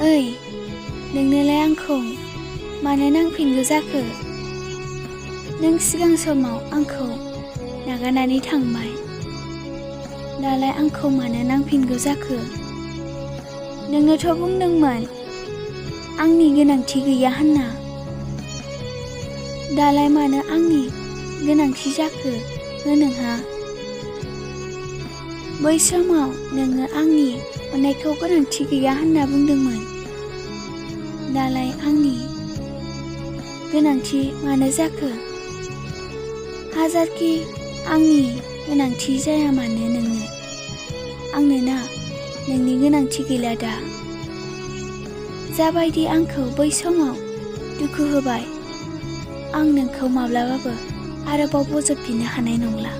ओइ, नोंनोलाय आंखौ मानो नांफिनगौ जाखो? नों सिगां समाव आंखौ नागारनानै थांबाय। दालाय आंखौ मानो नांफिनगौ जाखो? नोङोथ' बुंदोंमोन आंनि गोनांथि गैया होनना। दालाय मानो आंनि गोनांथि जाखो हो नोंहा? बै समाव नोङो आंनि अननायखौ गोनांथि गैया होनना बुंदोंमोन। दालाय आंनि गोनांथि मानो जाखो? हाजारखि आंनि गोनांथि जाया मानो आंनो ना नोंनि गोनांथि गैला दा। जाबायदि आंखौ बै समाव दुखु होबाय, आं नोंखौ माब्लाबाबो आरोबाव बजबफिननो हानाय नंला।